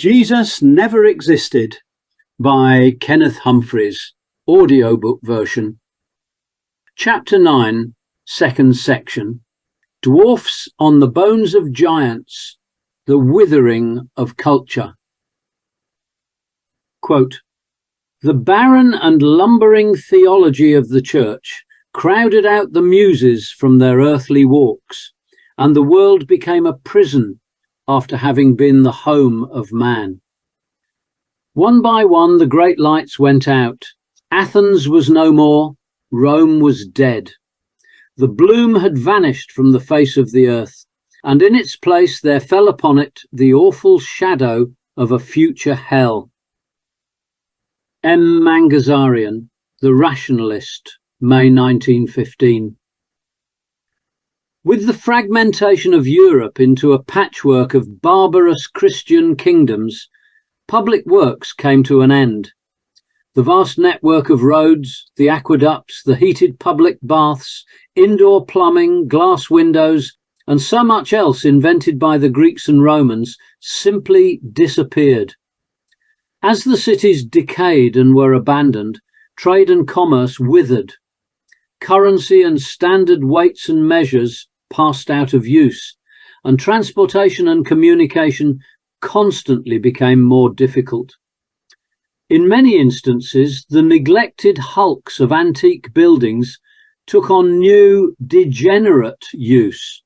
Jesus Never Existed by Kenneth Humphreys, audiobook version. Chapter 9, second section. Dwarfs on the Bones of Giants, the Withering of Culture. Quote, "The barren and lumbering theology of the Church crowded out the muses from their earthly walks, and the world became a prison after having been the home of man. One by one the great lights went out. Athens was no more, Rome was dead. The bloom had vanished from the face of the earth, and in its place there fell upon it the awful shadow of a future hell." M. Mangasarian, The Rationalist, May 1915. With the fragmentation of Europe into a patchwork of barbarous Christian kingdoms, public works came to an end. The vast network of roads, the aqueducts, the heated public baths, indoor plumbing, glass windows, and so much else invented by the Greeks and Romans simply disappeared. As the cities decayed and were abandoned, trade and commerce withered. Currency and standard weights and measures passed out of use, and transportation and communication constantly became more difficult. In many instances, the neglected hulks of antique buildings took on new, degenerate use.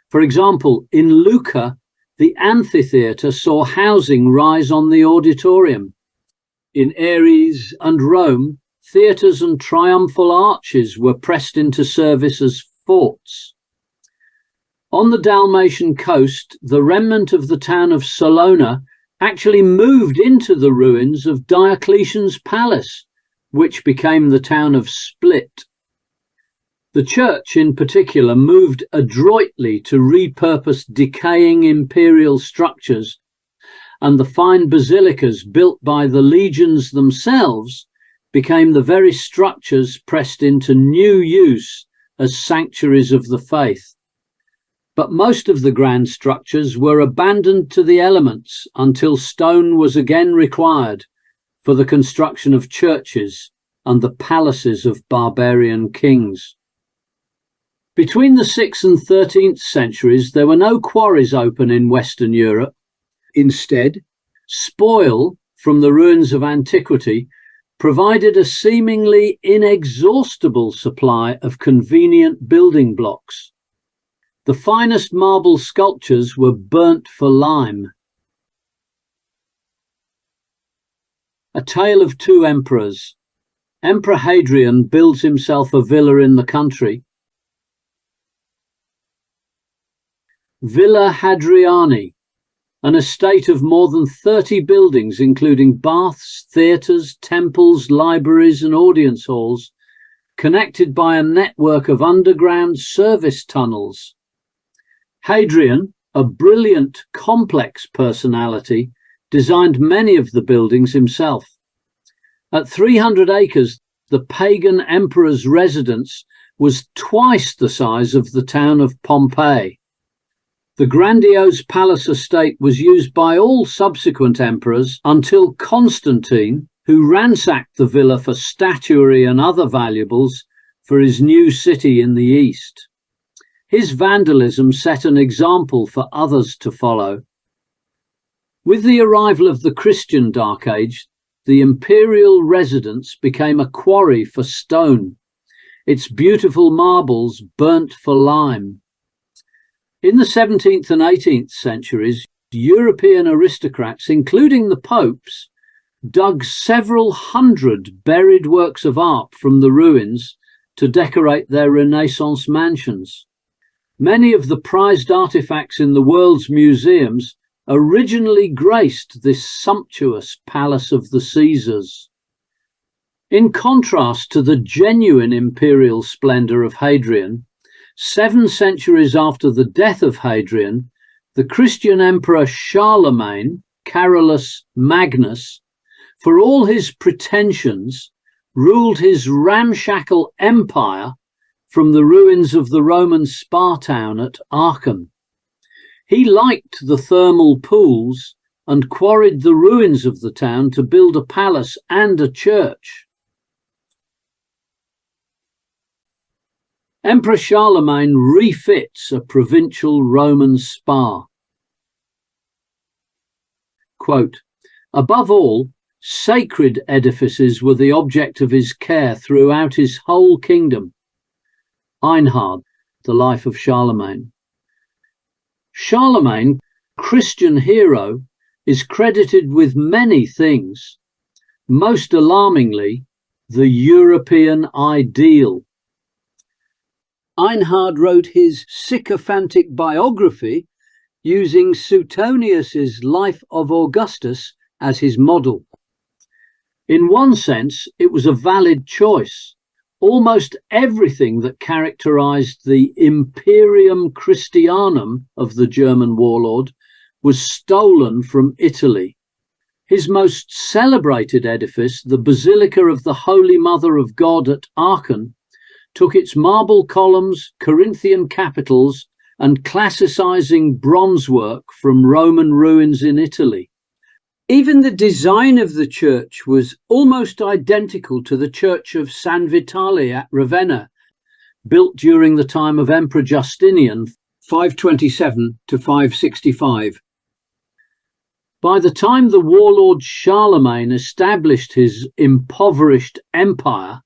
For example, in Lucca, the amphitheatre saw housing rise on the auditorium. In Ares and Rome, theatres and triumphal arches were pressed into service as forts. On the Dalmatian coast, the remnant of the town of Salona actually moved into the ruins of Diocletian's palace, which became the town of Split. The church in particular moved adroitly to repurpose decaying imperial structures, and the fine basilicas built by the legions themselves became the very structures pressed into new use as sanctuaries of the faith. But most of the grand structures were abandoned to the elements until stone was again required for the construction of churches and the palaces of barbarian kings. Between the 6th and 13th centuries, there were no quarries open in Western Europe. Instead, spoil from the ruins of antiquity provided a seemingly inexhaustible supply of convenient building blocks. The finest marble sculptures were burnt for lime. A Tale of Two Emperors. Emperor Hadrian builds himself a villa in the country. Villa Hadriani, an estate of more than 30 buildings, including baths, theatres, temples, libraries and audience halls, connected by a network of underground service tunnels. Hadrian, a brilliant, complex personality, designed many of the buildings himself. At 300 acres, the pagan emperor's residence was twice the size of the town of Pompeii. The grandiose palace estate was used by all subsequent emperors until Constantine, who ransacked the villa for statuary and other valuables for his new city in the east. His vandalism set an example for others to follow. With the arrival of the Christian Dark Age, the imperial residence became a quarry for stone, its beautiful marbles burnt for lime. In the 17th and 18th centuries, European aristocrats, including the popes, dug several hundred buried works of art from the ruins to decorate their Renaissance mansions. Many of the prized artifacts in the world's museums originally graced this sumptuous palace of the Caesars. In contrast to the genuine imperial splendor of Hadrian, 7 centuries after the death of Hadrian, the Christian emperor Charlemagne, Carolus Magnus, for all his pretensions, ruled his ramshackle empire from the ruins of the Roman spa town at Aachen. He liked the thermal pools and quarried the ruins of the town to build a palace and a church. Emperor Charlemagne refits a provincial Roman spa. Quote, "Above all, sacred edifices were the object of his care throughout his whole kingdom." Einhard, The Life of Charlemagne. Charlemagne, Christian hero, is credited with many things, most alarmingly, the European ideal. Einhard wrote his sycophantic biography using Suetonius's Life of Augustus as his model. In one sense, it was a valid choice. Almost everything that characterized the Imperium Christianum of the German warlord was stolen from Italy. His most celebrated edifice, the Basilica of the Holy Mother of God at Aachen, took its marble columns, Corinthian capitals, and classicizing bronze work from Roman ruins in Italy. Even the design of the church was almost identical to the church of San Vitale at Ravenna, built during the time of Emperor Justinian, 527 to 565. By the time the warlord Charlemagne established his impoverished empire,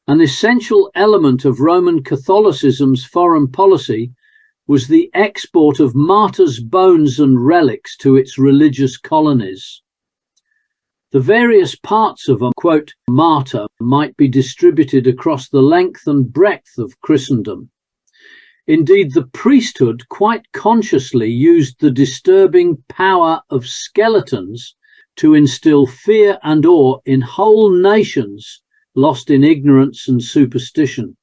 an essential element of Roman Catholicism's foreign policy was the export of martyrs' bones and relics to its religious colonies. The various parts of a, quote, martyr might be distributed across the length and breadth of Christendom. Indeed, the priesthood quite consciously used the disturbing power of skeletons to instill fear and awe in whole nations lost in ignorance and superstition.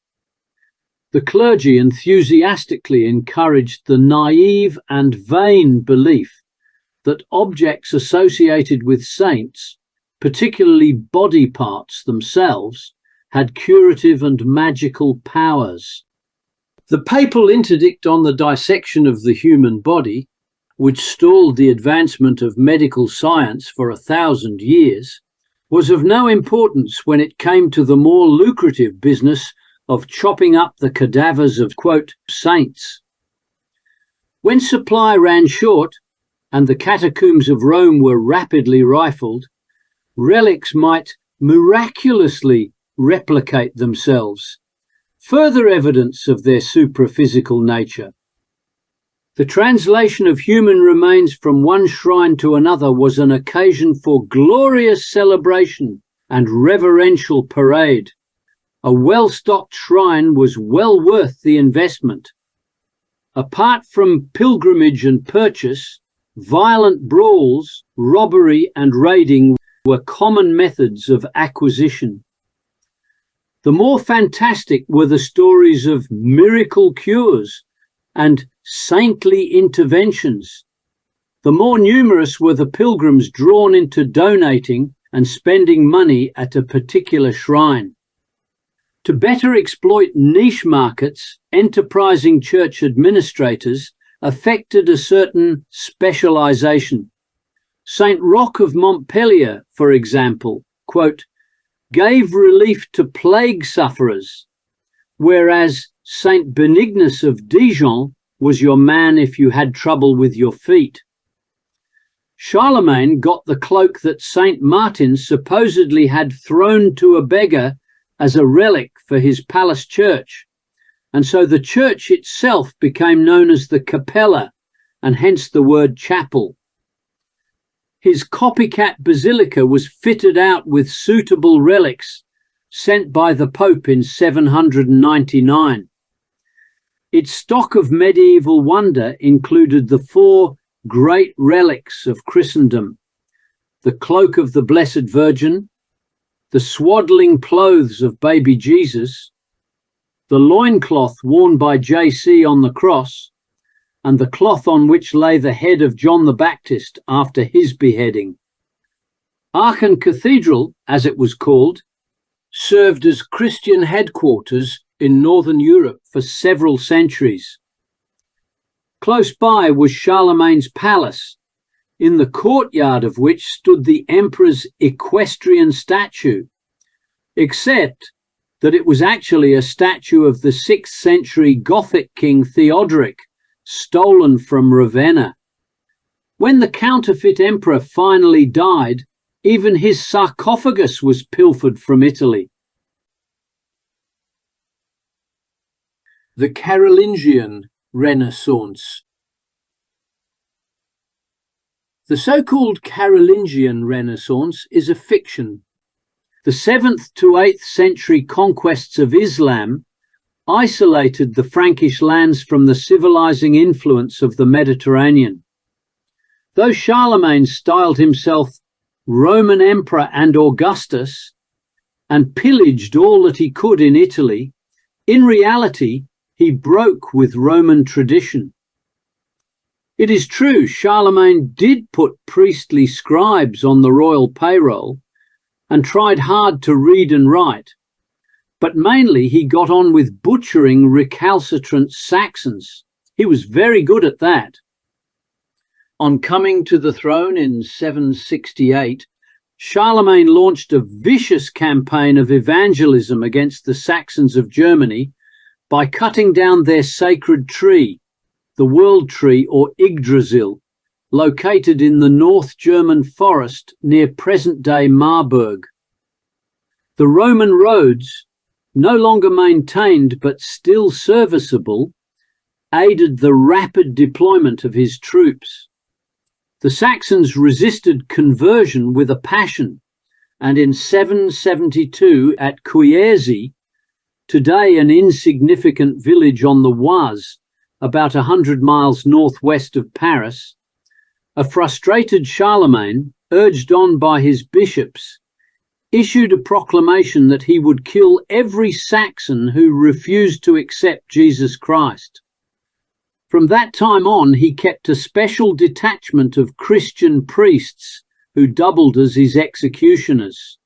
The clergy enthusiastically encouraged the naive and vain belief that objects associated with saints, particularly body parts themselves, had curative and magical powers. The papal interdict on the dissection of the human body, which stalled the advancement of medical science for 1,000 years, was of no importance when it came to the more lucrative business of chopping up the cadavers of, quote, saints. When supply ran short and the catacombs of Rome were rapidly rifled, relics might miraculously replicate themselves, further evidence of their supraphysical nature. The translation of human remains from one shrine to another was an occasion for glorious celebration and reverential parade. A well-stocked shrine was well worth the investment. Apart from pilgrimage and purchase, violent brawls, robbery and raiding were common methods of acquisition. The more fantastic were the stories of miracle cures and saintly interventions. The more numerous were the pilgrims drawn into donating and spending money at a particular shrine. To better exploit niche markets, enterprising church administrators affected a certain specialization. Saint Roch of Montpellier, for example, quote, gave relief to plague sufferers, whereas Saint Benignus of Dijon was your man if you had trouble with your feet. Charlemagne got the cloak that Saint Martin supposedly had thrown to a beggar as a relic for his palace church, and so the church itself became known as the Capella, and hence the word chapel. His copycat basilica was fitted out with suitable relics sent by the Pope in 799. Its stock of medieval wonder included the 4 great relics of Christendom: the cloak of the Blessed Virgin, the swaddling clothes of baby Jesus, the loincloth worn by J.C. on the cross, and the cloth on which lay the head of John the Baptist after his beheading. Aachen Cathedral, as it was called, served as Christian headquarters in northern Europe for several centuries. Close by was Charlemagne's palace, in the courtyard of which stood the emperor's equestrian statue, except that it was actually a statue of the 6th century Gothic king Theodoric, stolen from Ravenna. When the counterfeit emperor finally died, even his sarcophagus was pilfered from Italy. The Carolingian Renaissance. The so-called Carolingian Renaissance is a fiction. The 7th to 8th century conquests of Islam isolated the Frankish lands from the civilizing influence of the Mediterranean. Though Charlemagne styled himself Roman Emperor and Augustus and pillaged all that he could in Italy, in reality he broke with Roman tradition. It is true Charlemagne did put priestly scribes on the royal payroll and tried hard to read and write, but mainly he got on with butchering recalcitrant Saxons. He was very good at that. On coming to the throne in 768, Charlemagne launched a vicious campaign of evangelism against the Saxons of Germany by cutting down their sacred tree, the World Tree or Yggdrasil, located in the North German forest near present-day Marburg. The Roman roads, no longer maintained but still serviceable, aided the rapid deployment of his troops. The Saxons resisted conversion with a passion, and in 772 at Cuirzy, today an insignificant village on the Oise, about 100 miles northwest of Paris, a frustrated Charlemagne, urged on by his bishops, issued a proclamation that he would kill every Saxon who refused to accept Jesus Christ. From that time on, he kept a special detachment of Christian priests who doubled as his executioners.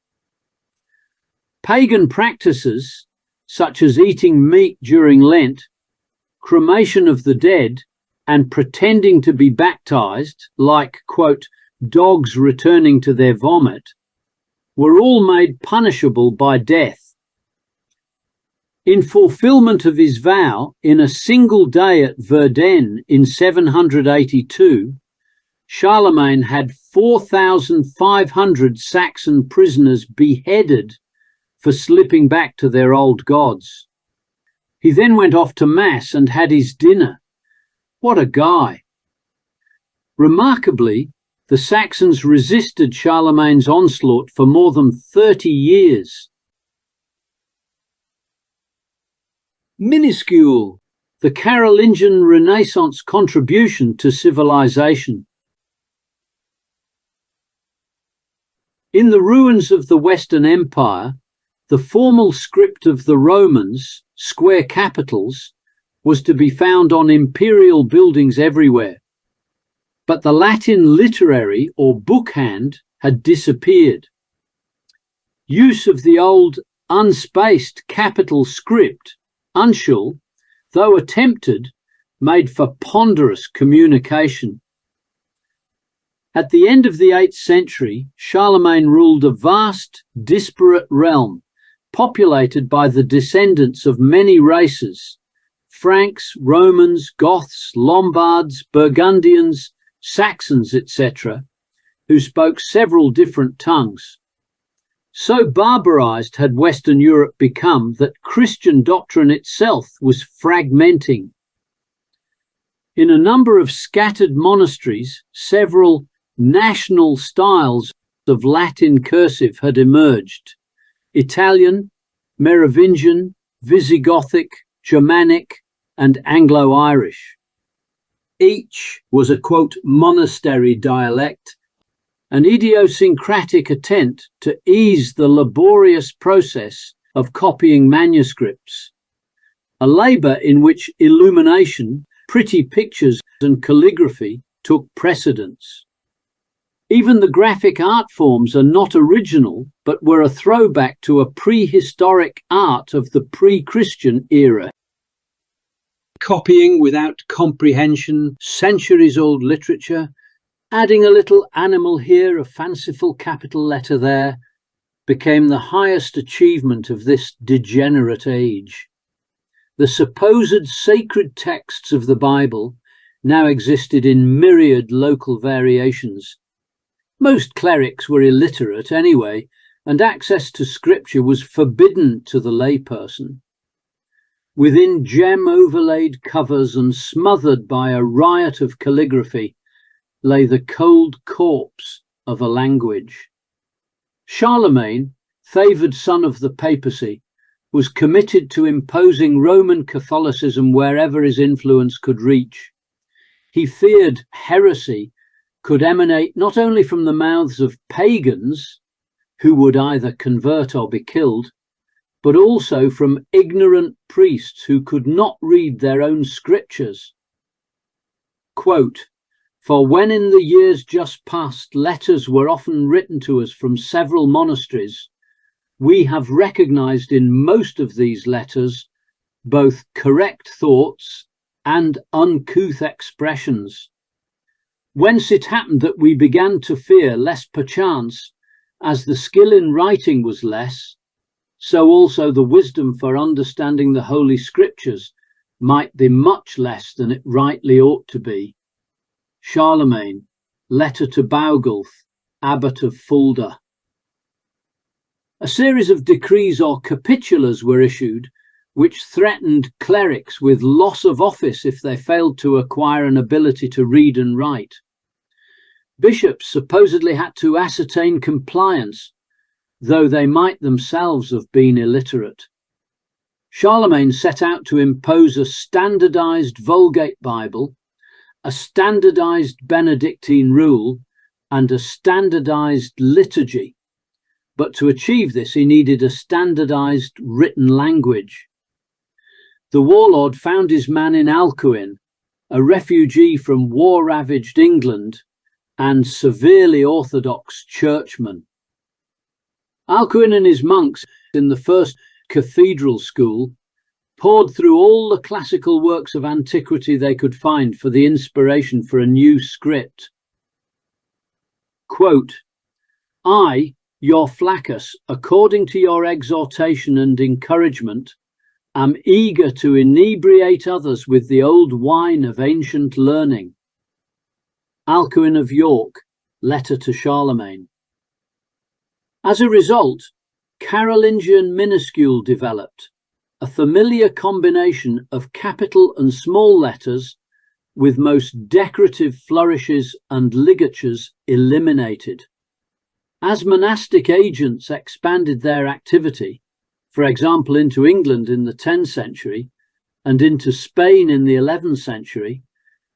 Pagan practices, such as eating meat during Lent, cremation of the dead, and pretending to be baptized, like, quote, dogs returning to their vomit, were all made punishable by death. In fulfillment of his vow, in a single day at Verdun in 782, Charlemagne had 4,500 Saxon prisoners beheaded for slipping back to their old gods. He then went off to Mass and had his dinner. What a guy! Remarkably, the Saxons resisted Charlemagne's onslaught for more than 30 years. Minuscule, the Carolingian Renaissance contribution to civilization. In the ruins of the Western Empire, the formal script of the Romans, square capitals, was to be found on imperial buildings everywhere. But the Latin literary or bookhand had disappeared. Use of the old unspaced capital script, uncial, though attempted, made for ponderous communication. At the end of the 8th century, Charlemagne ruled a vast, disparate realm, populated by the descendants of many races: Franks, Romans, Goths, Lombards, Burgundians, Saxons, etc., who spoke several different tongues. So barbarized had Western Europe become that Christian doctrine itself was fragmenting. In a number of scattered monasteries, several national styles of Latin cursive had emerged: Italian, Merovingian, Visigothic, Germanic, and Anglo-Irish. Each was a, quote, monastery dialect, an idiosyncratic attempt to ease the laborious process of copying manuscripts, a labour in which illumination, pretty pictures, and calligraphy took precedence. Even the graphic art forms are not original, but were a throwback to a prehistoric art of the pre-Christian era. Copying without comprehension, centuries-old literature, Adding a little animal here, a fanciful capital letter there, became the highest achievement of this degenerate age. The supposed sacred texts of the Bible now existed in myriad local variations. Most clerics were illiterate anyway, and access to scripture was forbidden to the layperson. Within gem-overlaid covers and smothered by a riot of calligraphy lay the cold corpse of a language. Charlemagne, favoured son of the papacy, was committed to imposing Roman Catholicism wherever his influence could reach. He feared heresy could emanate not only from the mouths of pagans, who would either convert or be killed, but also from ignorant priests who could not read their own scriptures. Quote, "For when in the years just past letters were often written to us from several monasteries, we have recognized in most of these letters both correct thoughts and uncouth expressions. Whence it happened that we began to fear lest perchance, as the skill in writing was less, so also the wisdom for understanding the Holy Scriptures might be much less than it rightly ought to be." Charlemagne, letter to Baugulf, abbot of Fulda. A series of decrees or capitulas were issued which threatened clerics with loss of office if they failed to acquire an ability to read and write. Bishops supposedly had to ascertain compliance, though they might themselves have been illiterate. Charlemagne set out to impose a standardized Vulgate Bible, a standardized Benedictine rule, and a standardized liturgy. But to achieve this, he needed a standardized written language. The warlord found his man in Alcuin, a refugee from war-ravaged England and severely orthodox churchman. Alcuin and his monks in the first cathedral school poured through all the classical works of antiquity they could find for the inspiration for a new script. Quote, "I, your Flaccus, according to your exhortation and encouragement, am eager to inebriate others with the old wine of ancient learning." Alcuin of York, letter to Charlemagne. As a result, Carolingian minuscule developed, a familiar combination of capital and small letters with most decorative flourishes and ligatures eliminated. As monastic agents expanded their activity, for example into England in the 10th century and into Spain in the 11th century,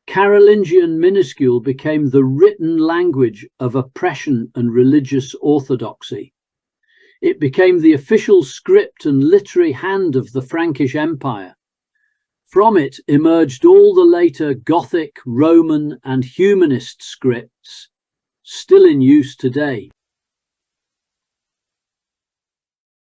Carolingian minuscule became the written language of oppression and religious orthodoxy. It became the official script and literary hand of the Frankish Empire. From it emerged all the later Gothic, Roman, and humanist scripts, still in use today.